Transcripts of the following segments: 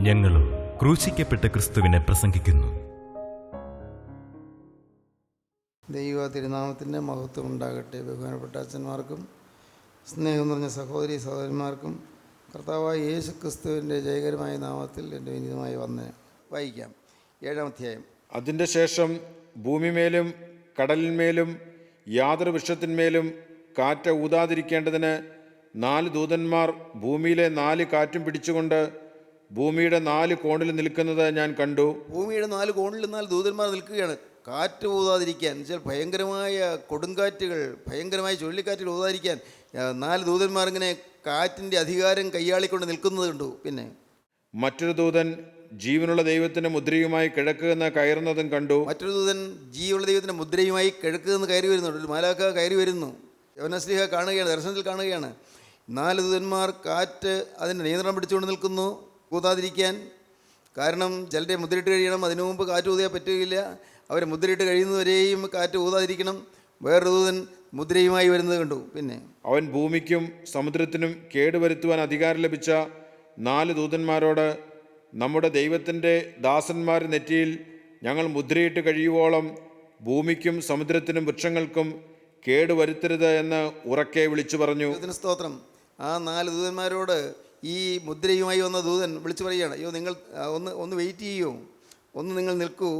ഞങ്ങളും ക്രൂശിക്കപ്പെട്ട ക്രിസ്തുവിനെ പ്രസംഗിക്കുന്നു. ദൈവ തിരുനാമത്തിൻ്റെ മഹത്വം ഉണ്ടാകട്ടെ. ബഹുമാനപ്പെട്ട അച്ഛന്മാർക്കും സ്നേഹം നിറഞ്ഞ സഹോദരി സഹോദരന്മാർക്കും കർത്താവായ യേശു ക്രിസ്തുവിൻ്റെ ജയകരമായ നാമത്തിൽ എൻ്റെ വിനീതമായി വന്ദനം. വായിക്കാം 7-ാം അധ്യായം. അതിൻ്റെ ശേഷം ഭൂമിമേലും കടലിന്മേലും യാതൊരു വൃക്ഷത്തിന്മേലും കാറ്റ് ഊതാതിരിക്കേണ്ടതിന് 4 ദൂതന്മാർ ഭൂമിയിലെ 4 കാറ്റും പിടിച്ചുകൊണ്ട് ഭൂമിയുടെ 4 കോണിൽ നിൽക്കുന്നത് ഞാൻ കണ്ടു. ഭൂമിയുടെ 4 കോണിൽ 4 ദൂതന്മാർ നിൽക്കുകയാണ്. കാറ്റ് ഊതാതിരിക്കാൻ, എന്നുവെച്ചാൽ ഭയങ്കരമായ കൊടുങ്കാറ്റുകൾ, ഭയങ്കരമായ ചുഴലിക്കാറ്റുകൾ ഊതാതിരിക്കാൻ 4 ദൂതന്മാർ ഇങ്ങനെ കാറ്റിൻ്റെ അധികാരം കൈയാളിക്കൊണ്ട് നിൽക്കുന്നത് കണ്ടു. പിന്നെ മറ്റൊരു ദൂതൻ ജീവനുള്ള ദൈവത്തിൻ്റെ മുദ്രയുമായി കിഴക്ക് നിന്ന് കയറുന്നതും കണ്ടു. മറ്റൊരു ദൂതൻ ജീവനുള്ള ദൈവത്തിൻ്റെ മുദ്രയുമായി കിഴക്ക് നിന്ന് കയറി വരുന്നുണ്ട്. ഒരു മാലാഖ കയറി വരുന്നു. യോഹന്നാൻ കാണുകയാണ്, ദർശനത്തിൽ കാണുകയാണ്. 4 ദൂതന്മാർ കാറ്റ് അതിൻ്റെ നിയന്ത്രണം പിടിച്ചുകൊണ്ട് നിൽക്കുന്നു, ഊതാതിരിക്കാൻ. കാരണം ചിലരെ മുദ്രയിട്ട് കഴിയണം, അതിനു മുമ്പ് കാറ്റ് ഊതിയാൽ പറ്റുകയില്ല. അവരെ മുദ്രയിട്ട് കഴിയുന്നവരെയും കാറ്റ് ഊതാതിരിക്കണം. വേറൊരു ദൂതൻ മുദ്രയുമായി വരുന്നത് കണ്ടു. പിന്നെ അവൻ ഭൂമിക്കും സമുദ്രത്തിനും കേടുവരുത്തുവാൻ അധികാരം ലഭിച്ച 4 ദൂതന്മാരോട്, നമ്മുടെ ദൈവത്തിൻ്റെ ദാസന്മാർ നെറ്റിയിൽ ഞങ്ങൾ മുദ്രയിട്ട് കഴിയുവോളം ഭൂമിക്കും സമുദ്രത്തിനും വൃക്ഷങ്ങൾക്കും കേടുവരുത്തരുത് എന്ന് ഉറക്കെ വിളിച്ചു പറഞ്ഞു. സ്തോത്രം. ആ 4 ദൂതന്മാരോട് ഈ മുദ്രയുമായി വന്ന ദൂതൻ വിളിച്ചു പറയുകയാണ്, അയ്യോ നിങ്ങൾ ഒന്ന് വെയിറ്റ് ചെയ്യൂ, ഒന്ന് നിങ്ങൾ നിൽക്കൂ,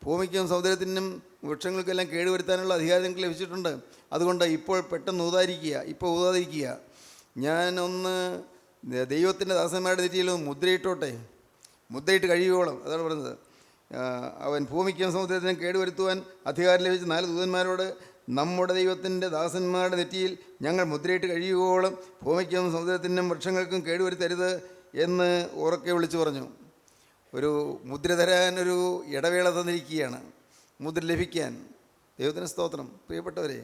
ഭൂമിക്കും സമുദ്രത്തിനും വൃക്ഷങ്ങൾക്കെല്ലാം കേടുവരുത്താനുള്ള അധികാരം നിങ്ങൾക്ക് ലഭിച്ചിട്ടുണ്ട്. അതുകൊണ്ട് ഇപ്പോൾ പെട്ടെന്ന് ഊതാതിരിക്കുക. ഞാനൊന്ന് ദൈവത്തിൻ്റെ ദാസന്മാരുടെ നെറ്റിയിൽ മുദ്രയിട്ടോട്ടെ, മുദ്രയിട്ട് കഴിയുവോളം. അതാണ് പറയുന്നത്. അവൻ ഭൂമിക്കും സമുദ്രത്തിനും കേടുവരുത്തുവാൻ അധികാരം ലഭിച്ച 4 ദൂതന്മാരോട്, നമ്മുടെ ദൈവത്തിൻ്റെ ദാസന്മാരുടെ നെറ്റിയിൽ ഞങ്ങൾ മുദ്രയിട്ട് കഴിയുവോളം ഭൂമിക്കും സമുദ്രത്തിനും വൃക്ഷങ്ങൾക്കും കേടുവരുത്തരുത് എന്ന് ഉറക്കെ വിളിച്ചു പറഞ്ഞു. ഒരു മുദ്ര തരാൻ ഒരു ഇടവേള തന്നിരിക്കുകയാണ്, മുദ്ര ലഭിക്കാൻ. ദൈവത്തിന് സ്തോത്രം. പ്രിയപ്പെട്ടവരെ,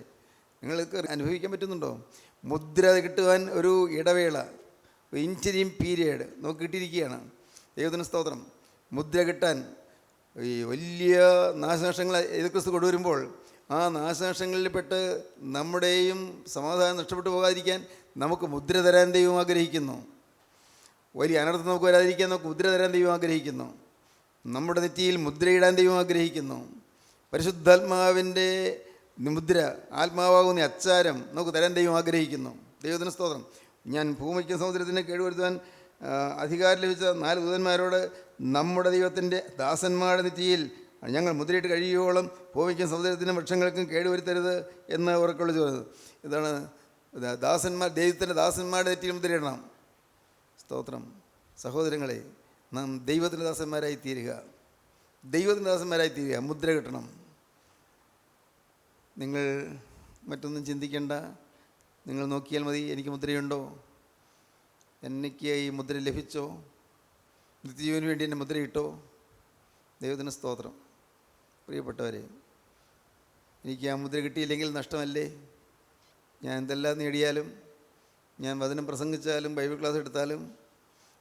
നിങ്ങൾക്ക് അനുഭവിക്കാൻ പറ്റുന്നുണ്ടോ? മുദ്ര കിട്ടുവാൻ ഒരു ഇടവേള, ഇൻറ്റരിം പീരിയഡ് നമുക്ക് കിട്ടിയിരിക്കുകയാണ്. ദൈവത്തിന് സ്തോത്രം. മുദ്ര കിട്ടാൻ ഈ വലിയ നാശനഷ്ടങ്ങൾ എതിർക്രിസ്തു കൊണ്ടുവരുമ്പോൾ ആ നാശനഷ്ടങ്ങളിൽപ്പെട്ട് നമ്മുടെയും സമാധാനം നഷ്ടപ്പെട്ടു പോകാതിരിക്കാൻ നമുക്ക് മുദ്ര തരാൻ ദൈവം ആഗ്രഹിക്കുന്നു. വലിയ അനർത്ഥം നമുക്ക് വരാതിരിക്കാൻ നമുക്ക് മുദ്ര തരാൻ ദൈവം ആഗ്രഹിക്കുന്നു. നമ്മുടെ നെറ്റിയിൽ മുദ്രയിടാൻ ദൈവം ആഗ്രഹിക്കുന്നു. പരിശുദ്ധാത്മാവിൻ്റെ മുദ്ര, ആത്മാവാകുന്ന അച്ചാരം നമുക്ക് തരാൻ ദൈവം ആഗ്രഹിക്കുന്നു. ദൈവത്തിന് സ്തോത്രം. ഞാൻ ഭൂമിക്കും സമുദ്രത്തിനെ കേടുവരുത്താൻ അധികാരം ലഭിച്ച 4 ദൂതന്മാരോട്, നമ്മുടെ ദൈവത്തിൻ്റെ ദാസന്മാരുടെ നെറ്റിയിൽ ഞങ്ങൾ മുദ്രയിട്ട് കഴിയുവോളം ഭൂമിക്കും സമുദ്രത്തിനും വൃക്ഷങ്ങൾക്കും കേടുവരുത്തരുത് എന്ന് ഉറക്കെ വിളിച്ചു പറയുന്നത്. ഇതാണ് ദൈവത്തിൻ്റെ ദാസന്മാരുടെ നെറ്റിയിൽ മുദ്രയിടണം. സ്തോത്രം. സഹോദരങ്ങളെ, നാം ദൈവത്തിൻ്റെ ദാസന്മാരായി തീരുക. മുദ്ര കിട്ടണം. നിങ്ങൾ മറ്റൊന്നും ചിന്തിക്കേണ്ട. നിങ്ങൾ നോക്കിയാൽ മതി, എനിക്ക് മുദ്രയുണ്ടോ, എനിക്ക് ഈ മുദ്ര ലഭിച്ചോ, നിത്യജീവന് വേണ്ടി എൻ്റെ മുദ്രയിട്ടോ. ദൈവത്തിന് സ്തോത്രം. പ്രിയപ്പെട്ടവരെ, എനിക്ക് ആ മുദ്ര കിട്ടിയില്ലെങ്കിൽ നഷ്ടമല്ലേ? ഞാൻ എന്തെല്ലാം നേടിയാലും, ഞാൻ വചനം പ്രസംഗിച്ചാലും, ബൈബിൾ ക്ലാസ് എടുത്താലും,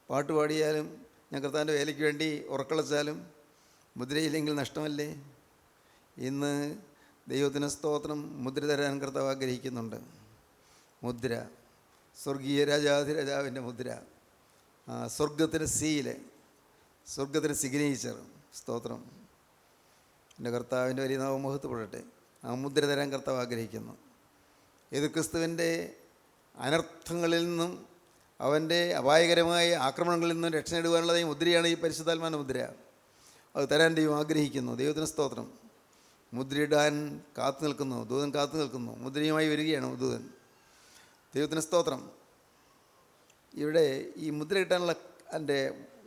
പാട്ട് പാടിയാലും, ഞാൻ കർത്താവിൻ്റെ വേലയ്ക്ക് വേണ്ടി ഉറക്കളച്ചാലും മുദ്രയില്ലെങ്കിൽ നഷ്ടമല്ലേ? ഇന്ന് ദൈവത്തിന് സ്തോത്രം, മുദ്ര തരാൻ കർത്താവ് ആഗ്രഹിക്കുന്നുണ്ട്. മുദ്ര, സ്വർഗീയ രാജാധിരാജാവിൻ്റെ മുദ്ര, സ്വർഗത്തിൻ്റെ സീല്, സ്വർഗത്തിൻ്റെ സിഗ്നേച്ചർ. സ്തോത്രം. എൻ്റെ കർത്താവിൻ്റെ വലിയ നാമം മഹത്വപ്പെടട്ടെ. ആ മുദ്ര തരാൻ കർത്താവ് ആഗ്രഹിക്കുന്നു. ഏത് ക്രിസ്തുവിൻ്റെ അനർത്ഥങ്ങളിൽ നിന്നും അവൻ്റെ അപായകരമായ ആക്രമണങ്ങളിൽ നിന്നും രക്ഷ നേടുവാനുള്ള ഈ മുദ്രയാണ് ഈ പരിശുദ്ധാത്മാവിൻ്റെ മുദ്ര. അത് തരാൻ ദൈവം ആഗ്രഹിക്കുന്നു. ദൈവത്തിന് സ്തോത്രം. മുദ്രയിടാൻ കാത്തു നിൽക്കുന്നു, ദൂതൻ കാത്തു നിൽക്കുന്നു. മുദ്രയുമായി വരികയാണ് ദൂതൻ. ദൈവത്തിന് സ്തോത്രം. ഇവിടെ ഈ മുദ്ര കിട്ടാനുള്ള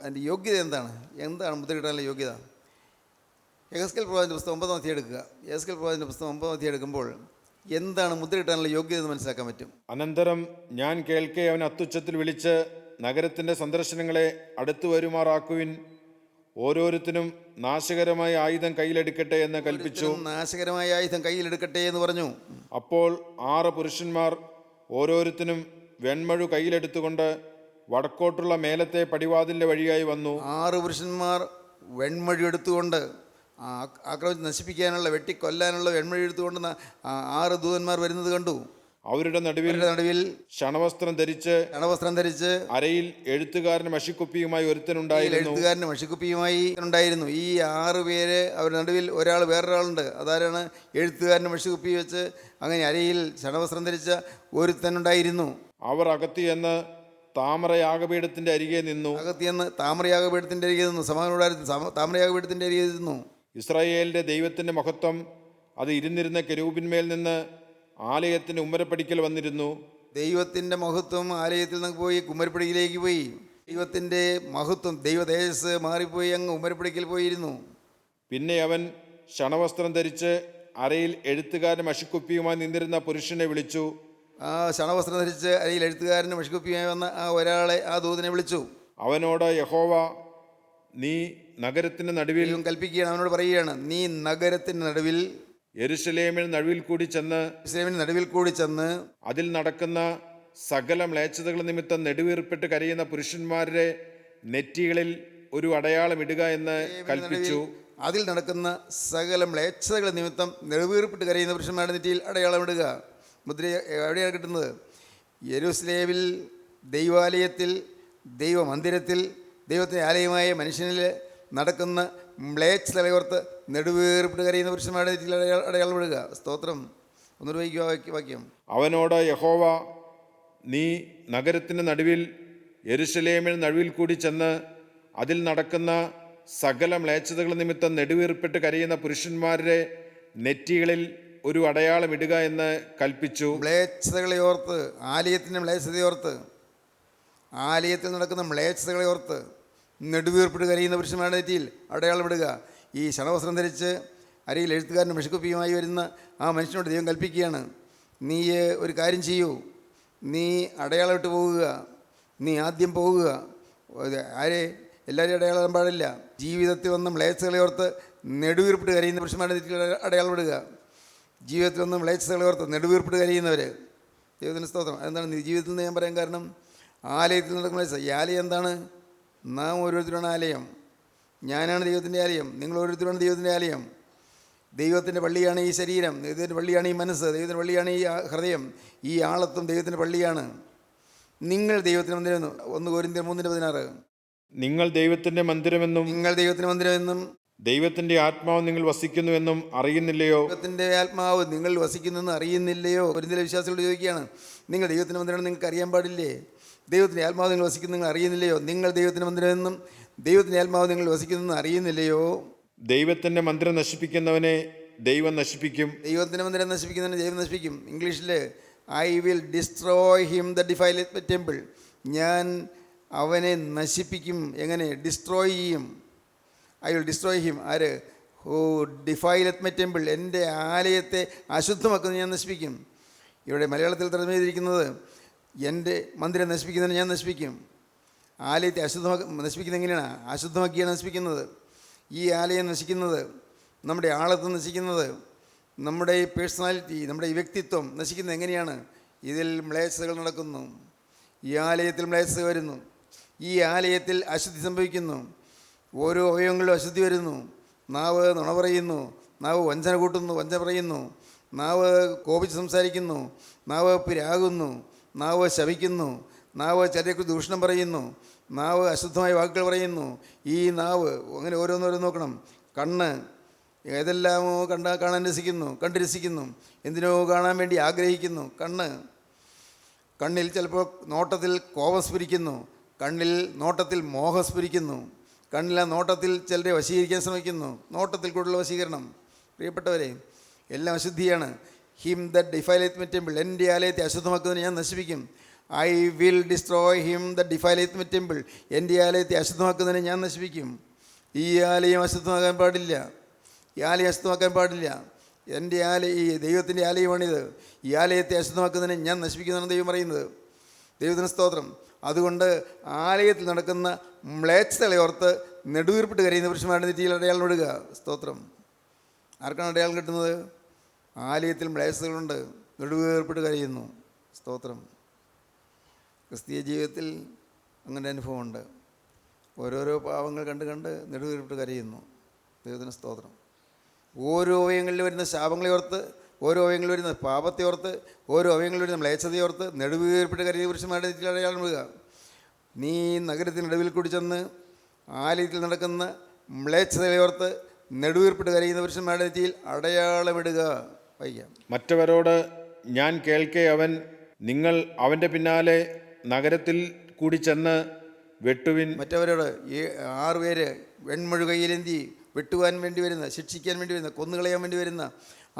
എൻ്റെ യോഗ്യത എന്താണ് മുദ്ര കിട്ടാനുള്ള യോഗ്യത? യെഹെസ്കേൽ പ്രവാചകൻ്റെ പുസ്തകം 9-ാം അധ്യായം എടുക്കുക. യെഹെസ്കേൽ പ്രവാചകൻ്റെ പുസ്തകം 9-ാം അധ്യായം എടുക്കുമ്പോൾ എന്താണ് മുദ്ര കിട്ടാനുള്ള യോഗ്യത എന്ന് മനസ്സിലാക്കാൻ പറ്റും. അനന്തരം ഞാൻ കേൾക്കെ അവൻ അത്യുച്ചത്തിൽ വിളിച്ച്, നഗരത്തിൻ്റെ സന്ദർശനങ്ങളെ അടുത്തു വരുമാറാക്കുവിൻ, ഓരോരുത്തരും നാശകരമായ ആയുധം കയ്യിലെടുക്കട്ടെ എന്ന് കൽപ്പിച്ചു. നാശകരമായ ആയുധം കയ്യിലെടുക്കട്ടെ എന്ന് പറഞ്ഞു. അപ്പോൾ 6 പുരുഷന്മാർ ഓരോരുത്തരും വെൺമഴു കയ്യിലെടുത്തുകൊണ്ട് വടക്കോട്ടുള്ള മേലത്തെ പടിവാതിലിൻ്റെ വഴിയായി വന്നു. 6 പുരുഷന്മാർ വെൺമഴി എടുത്തുകൊണ്ട് ആക്രമിച്ച് നശിപ്പിക്കാനുള്ള, വെട്ടിക്കൊല്ലാനുള്ള വെൺമഴി എടുത്തുകൊണ്ട് 6 ദൂതന്മാർ വരുന്നത് കണ്ടു. അവരുടെ നടുവിൽ ശണവസ്ത്രം ധരിച്ച് അരയിൽ എഴുത്തുകാരന് മഷിക്കുപ്പിയുമായി ഉണ്ടായിരുന്നു. ഈ 6 പേര് അവരുടെ നടുവിൽ ഒരാൾ, വേറൊരാളുണ്ട്. അതാരാണ്? എഴുത്തുകാരന് മഷിക്കുപ്പി വെച്ച് അങ്ങനെ അരയിൽ ശണവസ്ത്രം ധരിച്ച ഒരുത്തനുണ്ടായിരുന്നു. അവർ അകത്തിയെന്ന് താമരയാഗപീഠത്തിന്റെ അരികെ നിന്നു. താമരയാഗപീഠത്തിന്റെ അരികെ നിന്നു. ഇസ്രായേലിന്റെ ദൈവത്തിന്റെ മഹത്വം അത് ഇരുന്നിരുന്ന കെരൂബിന്മേൽ നിന്ന് ആലയത്തിന്റെ ഉമ്മരപ്പടിക്കൽ വന്നിരുന്നു. ദൈവത്തിന്റെ മഹത്വം ആലയത്തിൽ നിന്ന് പോയി കുമ്മരപ്പടിയിലേക്ക് പോയി. ദൈവത്തിന്റെ മഹത്വം, ദൈവ തേജസ് മാറിപ്പോയി അങ്ങ് ഉമ്മരപ്പടിക്കൽ പോയിരുന്നു. പിന്നെ അവൻ ശണവസ്ത്രം ധരിച്ച് അരയിൽ എഴുത്തുകാരൻ മഷിക്കുപ്പിയുമായി നിന്നിരുന്ന പുരുഷനെ വിളിച്ചു. ആ ശണവസ്ത്രം ധരിച്ച് അരയിൽ എഴുത്തുകാരന് മഷിക്കുപ്പിയുമായി വന്ന ആ ദൂതനെ വിളിച്ചു. അവനോട് യഹോവ, നീ നഗരത്തിന്റെ നടുവിൽ കൽപ്പിക്കുകയാണ്. അവനോട് പറയുകയാണ്, നീ നഗരത്തിന്റെ നടുവിൽ, യെരുശലേമിന് നടുവിൽ കൂടി ചെന്ന് അതിൽ നടക്കുന്ന സകല മ്ലേച്ഛതകൾ നിമിത്തം നെടുവീർപ്പിട്ട് കരയുന്ന പുരുഷന്മാരുടെ നെറ്റികളിൽ ഒരു അടയാളം ഇടുക എന്ന് കൽപ്പിച്ചു. അതിൽ നടക്കുന്ന സകല മ്ലേച്ഛതകൾ നിമിത്തം നെടുവീർപ്പിട്ട് കരയുന്ന പുരുഷന്മാരുടെ നെറ്റിയിൽ അടയാളം ഇടുക. മുദ്ര എവിടെയാണ് കിട്ടുന്നത്? യെരൂശലേമിൽ, ദൈവാലയത്തിൽ, ദൈവമന്ദിരത്തിൽ, ദൈവത്തിൻ്റെ ആലയമായ മനുഷ്യനിൽ നടക്കുന്ന മ്ലേച്ഛതയോർത്ത് നെടുവേർപ്പിട്ട് കരയുന്ന പുരുഷന്മാരുടെ നെറ്റിയിൽ അടയാളം ഇടുക. സ്തോത്രം. ഒന്നൊരു വാക്യം. അവനോട് യഹോവ, നീ നഗരത്തിൻ്റെ നടുവിൽ യെരുശലേമിന് നടുവിൽ കൂടി ചെന്ന് അതിൽ നടക്കുന്ന സകല മ്ലേച്ഛതകൾ നിമിത്തം നെടുവീർപ്പിട്ട് കരയുന്ന പുരുഷന്മാരുടെ നെറ്റികളിൽ ഒരു അടയാളം ഇടുക എന്ന് കൽപ്പിച്ചു. മ്ലേച്ഛതകളെ ഓർത്ത്, ആലയത്തിൻ്റെ മ്ലേച്ഛതയോർത്ത്, ആലയത്തിൽ നടക്കുന്ന മ്ലേച്ഛതകളെ ഓർത്ത് നെടുവീർപ്പിട്ട് കരയുന്ന പുരുഷന്മാരുടെ നെറ്റിയിൽ അടയാളം ഇടുക. ഈ ശണവസ്ത്രം ധരിച്ച് അരിയിൽ എഴുത്തുകാരനും മെഷുക്കുപ്പിയുമായി വരുന്ന ആ മനുഷ്യനോട് ദൈവം കൽപ്പിക്കുകയാണ്, നീ ഒരു കാര്യം ചെയ്യൂ, നീ അടയാളം ഇട്ട് പോകുക, നീ ആദ്യം പോകുക. ആരെ എല്ലാവരും അടയാളം പാടില്ല. ജീവിതത്തിൽ വന്ന മ്ലേച്ഛതകളെ ഓർത്ത് നെടുവീർപ്പിട്ട് കരയുന്ന പുരുഷന്മാരുടെ നെറ്റിയിൽ അടയാളം ഇടുക. ജീവിതത്തിൽ വന്ന മ്ലേച്ഛതകളെ ഓർത്ത് നെടുവീർപ്പിട്ട് കരയുന്നവർ. ദൈവത്തിന് സ്തോത്രം. അതെന്താണ് ജീവിതത്തിൽ നിന്ന് ഞാൻ പറയാൻ കാരണം? ആലയത്തിൽ നടക്കുന്ന ഈ ആലയം എന്താണ്? നാം ഓരോരുത്തരാണ് ആലയം. ഞാനാണ് ദൈവത്തിൻ്റെ ആലയം, നിങ്ങൾ ഓരോരുത്തരാണ് ദൈവത്തിൻ്റെ ആലയം. ദൈവത്തിൻ്റെ പള്ളിയാണ് ഈ ശരീരം, ദൈവത്തിൻ്റെ പള്ളിയാണ് ഈ മനസ്സ്, ദൈവത്തിൻ്റെ പള്ളിയാണ് ഈ ഹൃദയം. ഈ ആളത്വം ദൈവത്തിൻ്റെ പള്ളിയാണ്. നിങ്ങൾ ദൈവത്തിൻ്റെ മന്ദിരം. 1 കൊരിന്ത്യർ 3:16. നിങ്ങൾ ദൈവത്തിൻ്റെ മന്ദിരമെന്നും നിങ്ങൾ ദൈവത്തിൻ്റെ മന്ദിരമെന്നും ദൈവത്തിൻ്റെ ആത്മാവ് നിങ്ങൾ വസിക്കുന്നുവെന്നും അറിയുന്നില്ലയോ? ദൈവത്തിൻ്റെ ആത്മാവ് നിങ്ങൾ വസിക്കുന്നെന്ന് അറിയുന്നില്ലയോ? കൊരിന്ത്യയിലെ വിശ്വാസികളോട് ചോദിക്കുകയാണ്, നിങ്ങൾ ദൈവത്തിൻ്റെ മന്ദിരം നിങ്ങൾക്ക് അറിയാൻ പാടില്ലേ? ദൈവത്തിൻ്റെ ആത്മാവ് നിങ്ങൾ വസിക്കുന്നു നിങ്ങൾ അറിയുന്നില്ലയോ? നിങ്ങൾ ദൈവത്തിൻ്റെ മന്ദിരമെന്നും ദൈവത്തിൻ്റെ ആത്മാവ് നിങ്ങൾ വസിക്കുന്നതെന്ന് അറിയുന്നില്ലയോ? ദൈവത്തിൻ്റെ മന്ദിരം നശിപ്പിക്കുന്നവനെ ദൈവം നശിപ്പിക്കും. ദൈവത്തിൻ്റെ മന്ദിരം നശിപ്പിക്കുന്നതിന് ദൈവം നശിപ്പിക്കും. ഇംഗ്ലീഷിൽ I will destroy him the defiled temple. ഞാൻ അവനെ നശിപ്പിക്കും. എങ്ങനെ? ഡിസ്ട്രോയ് ചെയ്യും. I will destroy him. ആര്? Who defileth my temple. എൻ്റെ ആലയത്തെ അശുദ്ധമാക്കുന്നത് ഞാൻ നശിപ്പിക്കും. ഇവിടെ മലയാളത്തിൽ തർജ്ജമ ചെയ്തിരിക്കുന്നത് എൻ്റെ മന്ദിരം നശിപ്പിക്കുന്നതിന് ഞാൻ നശിപ്പിക്കും. ആലയത്തെ നശിപ്പിക്കുന്നത് എങ്ങനെയാണ്? അശുദ്ധമാക്കിയാണ് നശിപ്പിക്കുന്നത്. ഈ ആലയം നശിക്കുന്നത്, നമ്മുടെ ആളത്വം നശിക്കുന്നത്, നമ്മുടെ ഈ പേഴ്സണാലിറ്റി, നമ്മുടെ ഈ വ്യക്തിത്വം നശിക്കുന്നത് എങ്ങനെയാണ്? ഇതിൽ മ്ലേച്ഛതകൾ നടക്കുന്നു. ഈ ആലയത്തിൽ മ്ലേച്ഛത വരുന്നു. ഈ ആലയത്തിൽ അശുദ്ധി സംഭവിക്കുന്നു. ഓരോ അവയവങ്ങളിലും അശുദ്ധി വരുന്നു. നാവ് നുണ പറയുന്നു, നാവ് വഞ്ചന കൂട്ടുന്നു, വഞ്ചന പറയുന്നു, നാവ് കോപിച്ച് സംസാരിക്കുന്നു, നാവ് പിരാകുന്നു, നാവ് ശപിക്കുന്നു, നാവ് ചിലരെക്കുറിച്ച് ദൂഷണം പറയുന്നു, നാവ് അശുദ്ധമായ വാക്കുകൾ പറയുന്നു. ഈ നാവ് അങ്ങനെ ഓരോന്നോരോന്ന് നോക്കണം. കണ്ണ് ഏതെല്ലാമോ കാണാൻ രസിക്കുന്നു, കണ്ട് രസിക്കുന്നു, എന്തിനോ കാണാൻ വേണ്ടി ആഗ്രഹിക്കുന്നു. കണ്ണിൽ ചിലപ്പോൾ നോട്ടത്തിൽ കോപം സ്ഫുരിക്കുന്നു, കണ്ണിൽ നോട്ടത്തിൽ മോഹം സ്ഫുരിക്കുന്നു, കണ്ണിൽ ആ നോട്ടത്തിൽ ചിലരെ വശീകരിക്കാൻ ശ്രമിക്കുന്നു. നോട്ടത്തിൽ കൂടുതൽ വശീകരണം. പ്രിയപ്പെട്ടവരെ, എല്ലാം അശുദ്ധിയാണ്. Him that defileth my temple. എൻ്റെ ആലയത്തെ അശുദ്ധമാക്കുന്നതിന് ഞാൻ നശിപ്പിക്കും. I will destroy him the defileth my temple. എൻ്റെ ആലയത്തെ അശുദ്ധമാക്കുന്നതിന് ഞാൻ നശിപ്പിക്കും. ഈ ആലയം അശുദ്ധമാക്കാൻ പാടില്ല. ഈ ആലയം അശുദ്ധമാക്കാൻ പാടില്ല. എൻ്റെ ഈ ദൈവത്തിൻ്റെ ആലയമാണിത്. ഈ ആലയത്തെ അശുദ്ധമാക്കുന്നതിന് ഞാൻ നശിപ്പിക്കുന്നതാണ് ദൈവം പറയുന്നത്. ദൈവത്തിന് സ്തോത്രം. അതുകൊണ്ട് ആലയത്തിൽ നടക്കുന്ന മ്ലേച്ഛതകളെ ഓർത്ത് നെടുവീർപ്പിട്ട് കരയുന്ന പുരുഷന്മാരുടെ നെറ്റിയിൽ അടയാളം ഇടുക. സ്തോത്രം. ആർക്കാണ് അടയാളം കിട്ടുന്നത്? ആലയത്തിൽ മ്ലേച്ഛതകളുണ്ട്, നെടുവീർപ്പിട്ട് കരയുന്നു. സ്തോത്രം. ക്രിസ്തീയ ജീവിതത്തിൽ അങ്ങനെ അനുഭവമുണ്ട്. ഓരോരോ പാവങ്ങൾ കണ്ട് നെടുവീർപ്പിട്ട് കരയുന്നു. ദൈവത്തിന് സ്തോത്രം. ഓരോ അവയവങ്ങളിൽ വരുന്ന ശാപങ്ങളെ ഓർത്ത്, ഓരോ അവയവങ്ങളിൽ വരുന്ന പാപത്തെ ഓർത്ത്, ഓരോ അവയവങ്ങളിൽ വരുന്ന മ്ലേച്ഛതയോർത്ത് നെടുവീർപ്പിട്ട് കരയുന്ന പുരുഷന്മാരുടെ നെറ്റിയിൽ അടയാളം ഇടുക. നീ നഗരത്തിന് നടുവിൽ കൂടി ചെന്ന് ആലയത്തിൽ നടക്കുന്ന മ്ലേച്ഛതയോർത്ത് നെടുവീർപ്പിട്ട് കരയുന്ന പുരുഷന്മാരുടെ നെറ്റിയിൽ അടയാളമിടുക. വയ്ക്കാം. മറ്റവരോട് ഞാൻ കേൾക്കെ അവൻ, നിങ്ങൾ അവൻ്റെ പിന്നാലെ നഗരത്തിൽ കൂടി ചെന്ന് വെട്ടുവിൻ. മറ്റവരോട് 6 പേര് വെൺമഴു കയ്യിലേന്തി വെട്ടുവാൻ വേണ്ടി വരുന്ന, ശിക്ഷിക്കാൻ വേണ്ടി വരുന്ന, കൊന്നുകളയാൻ വേണ്ടി വരുന്ന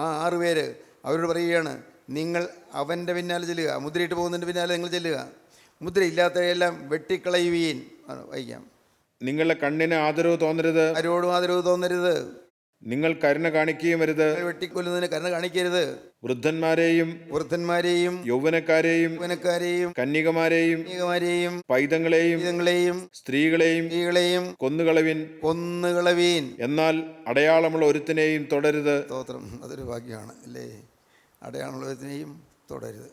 ആ 6 പേര് അവരോട് പറയുകയാണ്, നിങ്ങൾ അവൻ്റെ പിന്നാലെ ചെല്ലുക. മുദ്രയിട്ട് പോകുന്നതിൻ്റെ പിന്നാലെ നിങ്ങൾ ചെല്ലുക. മുദ്രയില്ലാത്തവയെല്ലാം വെട്ടിക്കളയുവീൻ. വായിക്കാം. നിങ്ങളുടെ കണ്ണിന് ആദരവ് തോന്നരുത്, ആരോടും ആദരവ് തോന്നരുത്. നിങ്ങൾ കരുണ കാണിക്കുകയും വരുത്. വെട്ടിക്കൊല്ലുന്നതിന് കരുണ കാണിക്കരുത്. വൃദ്ധന്മാരെയും യൗവനക്കാരെയും കന്യകമാരെയും പൈതങ്ങളെയും സ്ത്രീകളെയും കൊന്നുകളവീൻ. എന്നാൽ അടയാളമുള്ള ഒരുത്തിനെയും തൊടരുത്. സ്തോത്രം. അതൊരു ഭാഗ്യമാണ് അല്ലേ? അടയാളമുള്ള ഒരുത്തിനെയും തൊടരുത്.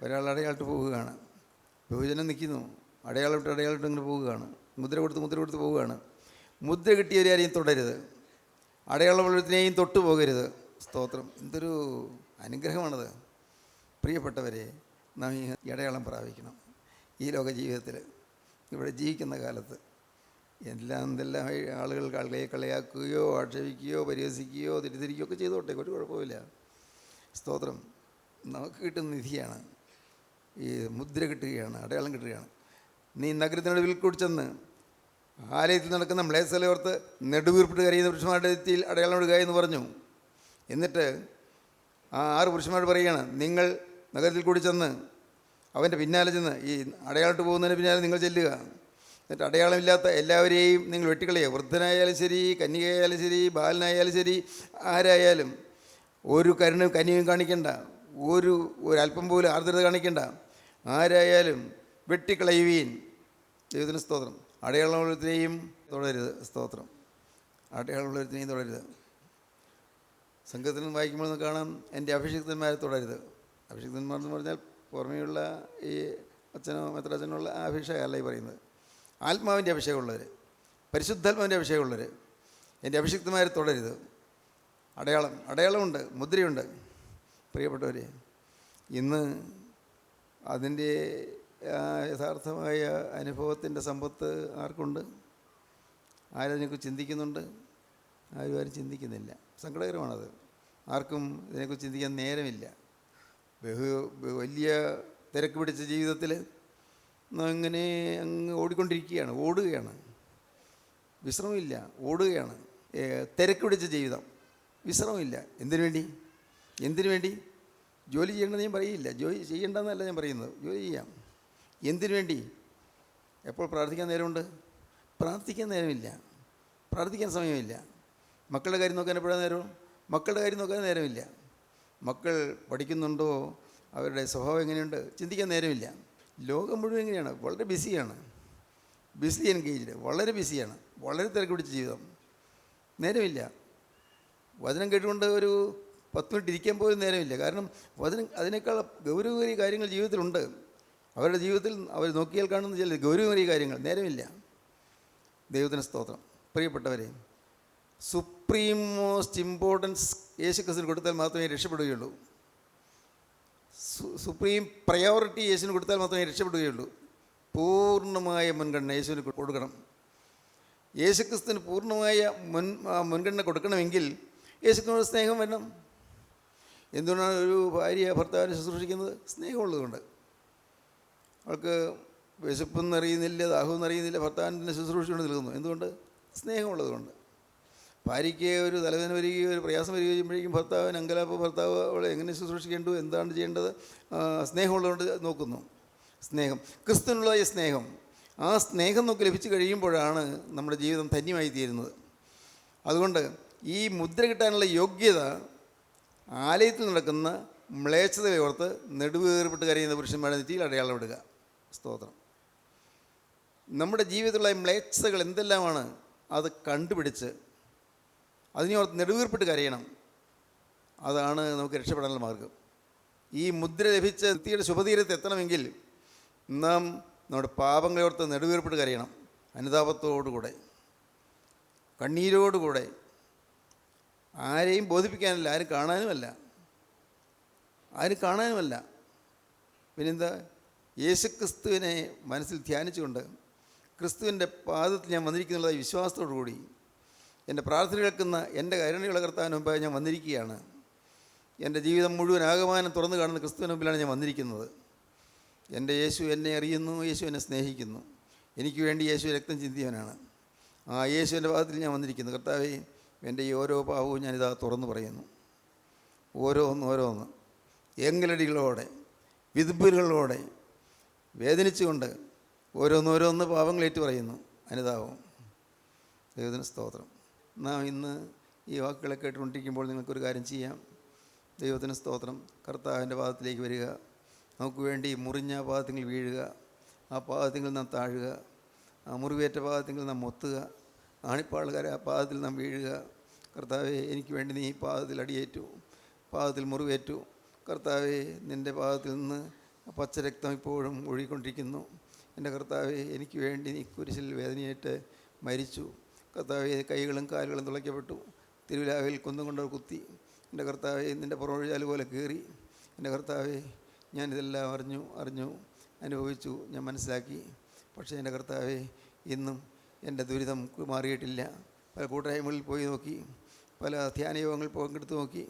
ഒരാൾ അടയാളിട്ട് പോവുകയാണ്, ബഹുജനം നിൽക്കുന്നു, അടയാളിട്ട് ഇങ്ങനെ പോവുകയാണ്, മുദ്ര കൊടുത്ത് പോവുകയാണ്. മുദ്ര കിട്ടിയവരെയും തൊടരുത്, അടയാളമുള്ളതിനെയും തൊട്ടു പോകരുത്. സ്തോത്രം. എന്തൊരു അനുഗ്രഹമാണത്. പ്രിയപ്പെട്ടവരെ, നാം ഈ അടയാളം പ്രാപിക്കണം. ഈ ലോക ജീവിതത്തിൽ ഇവിടെ ജീവിക്കുന്ന കാലത്ത് എന്തെല്ലാം ആളുകൾ കളിയാക്കുകയോ ആക്ഷേപിക്കുകയോ പരിഹസിക്കുകയോ തെറ്റിദ്ധരിക്കുകയോ ഒക്കെ ചെയ്തോട്ടെ, ഒരു കുഴപ്പമില്ല. സ്തോത്രം. നമുക്ക് കിട്ടുന്ന നിധിയാണ്. ഈ മുദ്ര കിട്ടുകയാണ്, അടയാളം കിട്ടുകയാണ്. നീ നഗരത്തിനടുവിൽ കൂടി ചെന്ന് ആലയത്തിൽ നടക്കുന്ന മ്ലേച്ഛതയോർത്ത് നെടുവീർപ്പിട്ട് കരയുന്ന പുരുഷന്മാരുടെ നെറ്റിയിൽ അടയാളം ഇടുക എന്ന് പറഞ്ഞു. എന്നിട്ട് ആ 6 പുരുഷന്മാർ പറയുകയാണ്, നിങ്ങൾ നഗരത്തിൽ കൂടി ചെന്ന് അവൻ്റെ പിന്നാലെ ചെന്ന് ഈ അടയാളിട്ട് പോകുന്നതിന് പിന്നാലെ നിങ്ങൾ ചെല്ലുക. എന്നിട്ട് അടയാളമില്ലാത്ത എല്ലാവരെയും നിങ്ങൾ വെട്ടിക്കളയുക. വൃദ്ധനായാലും ശരി, കന്യകയായാലും ശരി, ബാലനായാലും ശരി, ആരായാലും ഒരു കനിയും കാണിക്കണ്ട, ഒരല്പം പോലും ആർദ്രത കാണിക്കണ്ട. ആരായാലും വെട്ടിക്കളയുവീൻ. ദൈവത്തിന് സ്തോത്രം. അടയാളമുള്ളതിനെയും തുടരുത്. സ്തോത്രം. അടയാളമുള്ളതിനെയും തുടരുത്. സംഘത്തിൽ വായിക്കുമ്പോൾ ഒന്ന് കാണാം, എൻ്റെ അഭിഷിക്തന്മാരെ തുടരുത്. അഭിഷിക്തന്മാരെന്ന് പറഞ്ഞാൽ പുറമെയുള്ള ഈ അച്ഛനോ മെത്രാച്ചനുള്ള ആ അഭിഷേകമല്ല ഈ പറയുന്നത്. ആത്മാവിൻ്റെ അഭിഷേകമുള്ളവർ, പരിശുദ്ധാത്മാവിൻ്റെ അഭിഷേകമുള്ളവർ എൻ്റെ അഭിഷിക്തന്മാരെ തുടരുത്. അടയാളമുണ്ട്, മുദ്രയുണ്ട്. പ്രിയപ്പെട്ടവർ, ഇന്ന് അതിൻ്റെ യഥാർത്ഥമായ അനുഭവത്തിൻ്റെ സമ്പത്ത് ആർക്കുണ്ട്? ആരതിനെക്കുറിച്ച് ചിന്തിക്കുന്നുണ്ട്? ആരും ചിന്തിക്കുന്നില്ല. സങ്കടകരമാണത്. ആർക്കും ഇതിനെക്കുറിച്ച് ചിന്തിക്കാൻ നേരമില്ല. വലിയ തിരക്ക് പിടിച്ച ജീവിതത്തിൽ അങ്ങനെ അങ്ങ് ഓടുകയാണ്. വിശ്രമമില്ല, ഓടുകയാണ്. തിരക്ക് പിടിച്ച ജീവിതം, വിശ്രമമില്ല. എന്തിനു വേണ്ടി? ജോലി ചെയ്യണമെന്ന് ഞാൻ പറയില്ല, ജോലി ചെയ്യേണ്ടെന്നല്ല ഞാൻ പറയുന്നത്. ജോലി ചെയ്യാം. എന്തിനു വേണ്ടി? എപ്പോൾ പ്രാർത്ഥിക്കാൻ നേരമുണ്ട്? പ്രാർത്ഥിക്കാൻ നേരമില്ല, പ്രാർത്ഥിക്കാൻ സമയമില്ല. മക്കളുടെ കാര്യം നോക്കാൻ എപ്പോഴാണ് നേരം? മക്കളുടെ കാര്യം നോക്കാൻ നേരമില്ല. മക്കൾ പഠിക്കുന്നുണ്ടോ, അവരുടെ സ്വഭാവം എങ്ങനെയുണ്ട്, ചിന്തിക്കാൻ നേരമില്ല. ലോകം മുഴുവൻ എങ്ങനെയാണ്? വളരെ ബിസിയാണ്, ബിസി എൻഗേജ്ഡ്, വളരെ ബിസിയാണ്, വളരെ തിരക്ക് പിടിച്ച ജീവിതം. നേരമില്ല. വചനം കേട്ടുകൊണ്ട് ഒരു 10 മിനിറ്റ് ഇരിക്കാൻ പോലും നേരമില്ല. കാരണം വചനം അതിനേക്കാൾ ഗൗരവമേറിയ കാര്യങ്ങൾ ജീവിതത്തിലുണ്ട്. അവരുടെ ജീവിതത്തിൽ അവർ നോക്കിയാൽ കാണുന്ന ചില ഗൗരവമേറിയ കാര്യങ്ങൾ. നേരമില്ല. ദൈവത്തിന് സ്തോത്രം. പ്രിയപ്പെട്ടവരെ, സുപ്രീം മോസ്റ്റ് ഇമ്പോർട്ടൻസ് യേശുക്രിസ്തുവിന് കൊടുത്താൽ മാത്രമേ രക്ഷപ്പെടുകയുള്ളൂ. സുപ്രീം പ്രയോറിറ്റി യേശുവിന് കൊടുത്താൽ മാത്രമേ രക്ഷപ്പെടുകയുള്ളൂ. പൂർണ്ണമായ മുൻഗണന യേശുവിന് കൊടുക്കണം. യേശുക്രിസ്തുവിന് പൂർണ്ണമായ മുൻഗണന കൊടുക്കണമെങ്കിൽ യേശുക്രിസ്തുവിനോട് സ്നേഹം വേണം. എന്തുകൊണ്ടാണ് ഒരു ഭാര്യ ഭർത്താവിനെ ശുശ്രൂഷിക്കുന്നത്? സ്നേഹമുള്ളതുകൊണ്ട്. അവൾക്ക് വിശപ്പെന്ന് അറിയുന്നില്ല, ദാഹമെന്ന് അറിയുന്നില്ല, ഭർത്താവിനെ ശുശ്രൂഷിച്ചുകൊണ്ട് നിൽക്കുന്നു. എന്തുകൊണ്ട്? സ്നേഹമുള്ളതുകൊണ്ട്. ഭാര്യയ്ക്ക് ഒരു തലവേദന വരികയോ ഒരു പ്രയാസം വരികയോ ചെയ്യുമ്പോഴേക്കും ഭർത്താവിന് അങ്കലാപ്പ്, ഭർത്താവ് അവളെ എങ്ങനെ ശുശ്രൂഷിക്കേണ്ടു, എന്താണ് ചെയ്യേണ്ടത്, സ്നേഹമുള്ളതുകൊണ്ട് നോക്കുന്നു. സ്നേഹം, ക്രിസ്തുവിനുള്ള ഈ സ്നേഹം, ആ സ്നേഹം നമുക്ക് ലഭിച്ചു കഴിയുമ്പോഴാണ് നമ്മുടെ ജീവിതം ധന്യമായി തീരുന്നത്. അതുകൊണ്ട് ഈ മുദ്ര കിട്ടാനുള്ള യോഗ്യത ആലയത്തിൽ നടക്കുന്ന മ്ലേച്ഛതയോർത്ത് നെടുവേർപ്പെട്ട് കരയുന്ന പുരുഷന്മാരുടെ നെറ്റിയിൽ അടയാളം ഇടുക. സ്തോത്രം. നമ്മുടെ ജീവിതത്തിലുള്ള മ്ലേച്ഛതകൾ എന്തെല്ലാമാണ് അത് കണ്ടുപിടിച്ച് അതിനെയോർത്ത് നെടുവീർപ്പിട്ട് കരയണം. അതാണ് നമുക്ക് രക്ഷപ്പെടാനുള്ള മാർഗം. ഈ മുദ്ര ലഭിച്ച വ്യക്തിയുടെ ശുഭതീരത്ത് എത്തണമെങ്കിൽ നാം നമ്മുടെ പാപങ്ങളോർത്ത് നെടുവീർപ്പിട്ട് കരയണം. അനുതാപത്തോടുകൂടെ, കണ്ണീരോടുകൂടെ. ആരെയും ബോധിപ്പിക്കാനല്ല, ആരും കാണാനുമല്ല. പിന്നെന്താ? യേശുക്രിസ്തുവിനെ മനസ്സിൽ ധ്യാനിച്ചുകൊണ്ട് ക്രിസ്തുവിൻ്റെ പാദത്തിൽ ഞാൻ വന്നിരിക്കുന്നുള്ളതായി വിശ്വാസത്തോടു കൂടി എൻ്റെ പ്രാർത്ഥന കേൾക്കുന്ന എൻ്റെ കരുണയുള്ള കർത്താവിന് മുമ്പായി ഞാൻ വന്നിരിക്കുകയാണ്. എൻ്റെ ജീവിതം മുഴുവൻ ആകമാനം തുറന്നു കാണുന്ന ക്രിസ്തുവിന് മുമ്പിലാണ് ഞാൻ വന്നിരിക്കുന്നത്. എൻ്റെ യേശു എന്നെ അറിയുന്നു, യേശു എന്നെ സ്നേഹിക്കുന്നു, എനിക്ക് വേണ്ടി യേശു രക്തം ചിന്തിയവനാണ്. ആ യേശുവിൻ്റെ പാദത്തിൽ ഞാൻ വന്നിരിക്കുന്നു. കർത്താവേ, എൻ്റെ ഈ ഓരോ പാവവും ഞാനിതാ തുറന്നു പറയുന്നു. ഓരോന്ന് എങ്ങലടികളോടെ, വിതുമ്പലുകളോടെ, വേദനിച്ചുകൊണ്ട് ഓരോന്ന് പാവങ്ങളേറ്റു പറയുന്നു. അനുതാപം. ദൈവത്തിന് സ്തോത്രം. നാം ഇന്ന് ഈ വാക്കുകളെ കേട്ടുകൊണ്ടിരിക്കുമ്പോൾ നിങ്ങൾക്കൊരു കാര്യം ചെയ്യാം. ദൈവത്തിന് സ്തോത്രം. കർത്താവിൻ്റെ പാദത്തിലേക്ക് വരിക. നമുക്ക് വേണ്ടി മുറിഞ്ഞ പാദത്തിൽ വീഴുക. ആ പാദത്തിൽ നാം താഴുക. ആ മുറിവേറ്റ പാദത്തിൽ നാം ഒത്തുക. ആണിപ്പാളുകാരെ ആ പാദത്തിൽ നാം വീഴുക. കർത്താവേ, എനിക്ക് വേണ്ടി നീ പാദത്തിൽ അടിയേറ്റു, പാദത്തിൽ മുറിവേറ്റു. കർത്താവേ, നിൻ്റെ പാദത്തിൽ നിന്ന് പച്ചരക്തം ഇപ്പോഴും ഒഴുകിക്കൊണ്ടിരിക്കുന്നു. എൻ്റെ കർത്താവേ, എനിക്ക് വേണ്ടി നീ കുരിശിൽ വേദനയായിട്ട് മരിച്ചു. കർത്താവേ, കൈകളും കാലുകളും തുളയ്ക്കപ്പെട്ടു, തിരുവിലാവിൽ കുന്തം കൊണ്ടവർ കുത്തി. എൻ്റെ കർത്താവേ, നിൻ്റെ പുറവഴിയാൽ പോലെ കയറി. എൻ്റെ കർത്താവേ, ഞാനിതെല്ലാം അറിഞ്ഞു അനുഭവിച്ചു, ഞാൻ മനസ്സിലാക്കി. പക്ഷേ എൻ്റെ കർത്താവേ, ഇന്നും എൻ്റെ ദുരിതം മാറിയിട്ടില്ല. പല കൂട്ടായ്മകളിൽ പോയി നോക്കി, പല ധ്യാനയോഗങ്ങളിൽ പങ്കെടുത്ത് നോക്കി,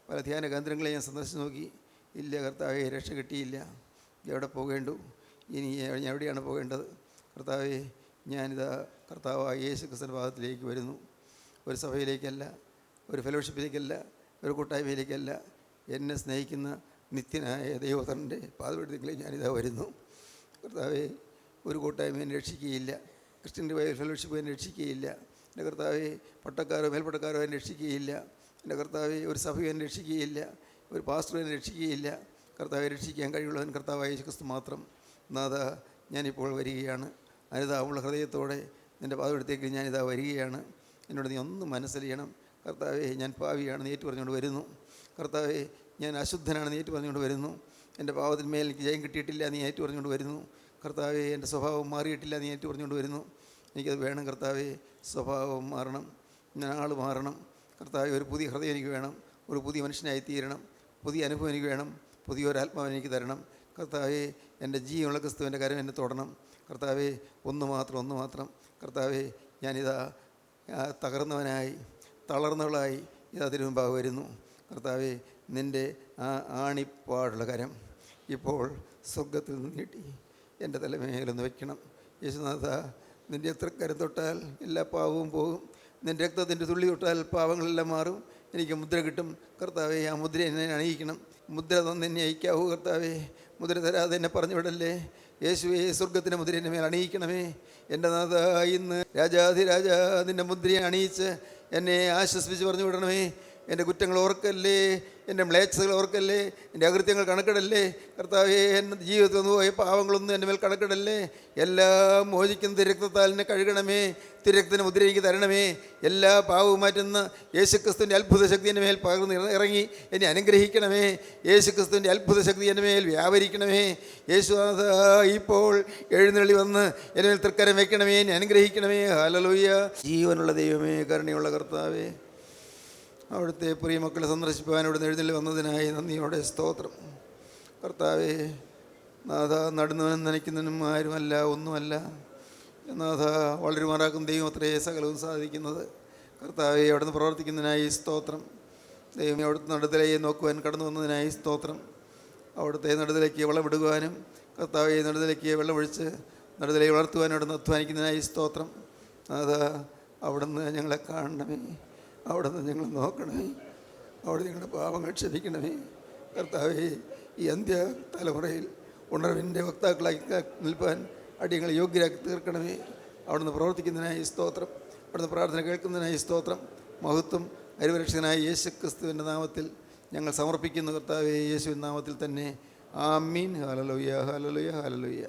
പല ധ്യാന കേന്ദ്രങ്ങളെ ഞാൻ സന്ദർശിച്ച് നോക്കി. ഇല്ല കർത്താവേ, രക്ഷ കിട്ടിയില്ല. എവിടെ പോകേണ്ടു, ഇനി ഞാൻ എവിടെയാണ് പോകേണ്ടത്? കർത്താവേ, ഞാനിതാ കർത്താവായ യേശു ക്രിസ്തുവിൻ്റെ പാദത്തിലേക്ക് വരുന്നു. ഒരു സഭയിലേക്കല്ല, ഒരു ഫെലോഷിപ്പിലേക്കല്ല, ഒരു കൂട്ടായ്മയിലേക്കല്ല, എന്നെ സ്നേഹിക്കുന്ന നിത്യനായ ദൈവത്തിൻ്റെ പാദപീഠത്തിലേക്ക് ഞാനിതാ വരുന്നു. കർത്താവേ, ഒരു കൂട്ടായ്മ എന്നെ രക്ഷിക്കുകയില്ല, ക്രിസ്ത്യൻ ഫെലോഷിപ്പ് എന്നെ രക്ഷിക്കുകയില്ല. എൻ്റെ കർത്താവേ, പട്ടക്കാരോ മേൽപ്പട്ടക്കാരോ എന്നെ രക്ഷിക്കുകയില്ല. എൻ്റെ കർത്താവേ, ഒരു സഭയും എന്നെ രക്ഷിക്കുകയില്ല, ഒരു പാസ്റ്ററും എന്നെ രക്ഷിക്കുകയില്ല. കർത്താവെ, രക്ഷിക്കാൻ കഴിവുള്ളവൻ കർത്താവായ യേശു ക്രിസ്തു മാത്രം. നാഥ, ഞാനിപ്പോൾ വരികയാണ്. അനുതാപമുള്ള ഹൃദയത്തോടെ നിൻ്റെ പാദപീഠത്തേക്ക് ഞാനിതാ വരികയാണ്. എന്നോട് നീ ഒന്ന് മനസ്സലിയണം. കർത്താവെ, ഞാൻ പാവിയാണെന്ന് ഏറ്റു പറഞ്ഞുകൊണ്ട് വരുന്നു. കർത്താവെ, ഞാൻ അശുദ്ധനാണെന്ന് ഏറ്റു പറഞ്ഞുകൊണ്ട് വരുന്നു. എൻ്റെ പാവത്തിന്മേൽ എനിക്ക് ജയം കിട്ടിയിട്ടില്ല നീ ഏറ്റു പറഞ്ഞുകൊണ്ട് വരുന്നു. കർത്താവെ, എൻ്റെ സ്വഭാവം മാറിയിട്ടില്ല നീ ഏറ്റു പറഞ്ഞുകൊണ്ട് വരുന്നു. എനിക്കത് വേണം കർത്താവെ, സ്വഭാവം മാറണം, ഞാൻ ആൾ മാറണം. കർത്താവെ, ഒരു പുതിയ ഹൃദയം എനിക്ക് വേണം, ഒരു പുതിയ മനുഷ്യനായി തീരണം, പുതിയ അനുഭവം എനിക്ക് വേണം, പുതിയൊരാത്മാവ് എനിക്ക് തരണം. കർത്താവെ, എൻ്റെ ജീവനുള്ള ക്രിസ്തുവിൻ്റെ കരം എന്നെ തൊടണം. കർത്താവെ, ഒന്ന് മാത്രം കർത്താവെ, ഞാനിതാ തകർന്നവനായി തളർന്നവളായി ഇതാ തിരുമുമ്പാകെ വരുന്നു. കർത്താവെ, നിൻ്റെ ആ ആണിപ്പാടുള്ള കരം ഇപ്പോൾ സ്വർഗത്തിൽ നിന്ന് നീട്ടി എൻ്റെ തലമേലൊന്ന് വയ്ക്കണം. യേശുനാഥ, നിൻ്റെ എത്ര കരം തൊട്ടാൽ എല്ലാ പാവവും പോകും, നിൻ്റെ രക്തത്തിൻ്റെ തുള്ളി തൊട്ടാൽ പാവങ്ങളെല്ലാം മാറും, എനിക്ക് മുദ്ര കിട്ടും. കർത്താവെ, ആ മുദ്ര എന്നെ അണിയിക്കണം. മുദ്ര തന്നെ എന്നെ അയക്കാവൂ കർത്താവെ, മുദ്ര തരാതെ എന്നെ പറഞ്ഞു വിടല്ലേ. യേശുവേ, സ്വർഗത്തിൻ്റെ മുദ്ര എൻ്റെ മേൽ അണിയിക്കണമേ. എൻ്റെ നാഥ, ഇന്ന് രാജാധിരാജ നിൻ്റെ മുദ്രയെ അണിയിച്ച് എന്നെ ആശ്വസിപ്പിച്ച് പറഞ്ഞു വിടണമേ. എൻ്റെ കുറ്റങ്ങൾ ഓർക്കല്ലേ, എൻ്റെ മ്ലേച്ഛതകൾ ഓർക്കല്ലേ, എൻ്റെ അകൃത്യങ്ങൾ കണക്കിടല്ലേ. കർത്താവേ, എൻ്റെ ജീവിതത്തിൽ നിന്ന് പോയ പാവങ്ങളൊന്നും എൻ്റെ മേൽ കണക്കിടല്ലേ. എല്ലാം മോചിക്കുന്ന തിരക്തത്താൽ എന്നെ കഴുകണമേ. തിരക്തത്തിന് മുദ്ര എനിക്ക് തരണമേ. എല്ലാ പാവവും മാറ്റുന്ന യേശുക്രിസ്തുവിൻ്റെ അത്ഭുത ശക്തി എൻ്റെ മേൽ പകർന്ന് ഇറങ്ങി എന്നെ അനുഗ്രഹിക്കണമേ. യേശുക്രിസ്തുവിൻ്റെ അത്ഭുത ശക്തി എൻ്റെ മേൽ വ്യാപരിക്കണമേ. യേശുനാഥ, ഇപ്പോൾ എഴുന്നള്ളി വന്ന് എൻ്റെ മേൽ തൃക്കരം വയ്ക്കണമേ, എന്നെ അനുഗ്രഹിക്കണമേ. ഹല്ലേലൂയ. ജീവനുള്ള ദൈവമേ, കരുണയുള്ള കർത്താവേ, അവിടുത്തെ പ്രിയ മക്കളെ സന്ദർശിപ്പാൻ ഇവിടുന്ന് എഴുന്നള്ളി വന്നതിനായി നന്ദിയോടെ സ്തോത്രം. കർത്താവേ, നാഥ, നടുന്നവനും നനയ്ക്കുന്നവനും ആരുമല്ല, ഒന്നുമല്ല. നാഥ, വളരുമാറാക്കും ദൈവം അത്രയേ സകലവും സാധിക്കുന്നത്. കർത്താവെ, അവിടുന്ന് പ്രവർത്തിക്കുന്നതിനായി സ്തോത്രം. ദൈവം അവിടുത്തെ നടുതലയെ നോക്കുവാൻ കടന്നു വന്നതിനായി സ്തോത്രം. അവിടുത്തെ നടുതലേക്ക് വളമിടുവാനും കർത്താവെ, നടുതലേക്ക് വെള്ളമൊഴിച്ച് നടുതലയെ വളർത്തുവാനും അവിടുന്ന് അധ്വാനിക്കുന്നതിനായി സ്തോത്രം. നാഥ, അവിടുന്ന് ഞങ്ങളെ കാണണമേ, അവിടുന്ന് ഞങ്ങൾ നോക്കണമേ, അവിടെ ഞങ്ങളുടെ പാപങ്ങൾ ക്ഷമിക്കണമേ. കർത്താവേ, ഈ അന്ത്യ തലമുറയിൽ ഉണർവിൻ്റെ വക്താക്കളായി നിൽപ്പാൻ അടിയങ്ങളെ യോഗ്യരാക്കി തീർക്കണമേ. അവിടുന്ന് പ്രവർത്തിക്കുന്നതിനായി സ്തോത്രം. അവിടുന്ന് പ്രാർത്ഥന കേൾക്കുന്നതിനായി സ്തോത്രം. മഹത്വം അരുവരക്ഷകനായ യേശു ക്രിസ്തുവിൻ്റെ നാമത്തിൽ ഞങ്ങൾ സമർപ്പിക്കുന്നു കർത്താവേ, യേശുവിൻ്റെ നാമത്തിൽ തന്നെ. ആമീൻ. ഹല്ലേലൂയ, ഹല്ലേലൂയ, ഹല്ലേലൂയ.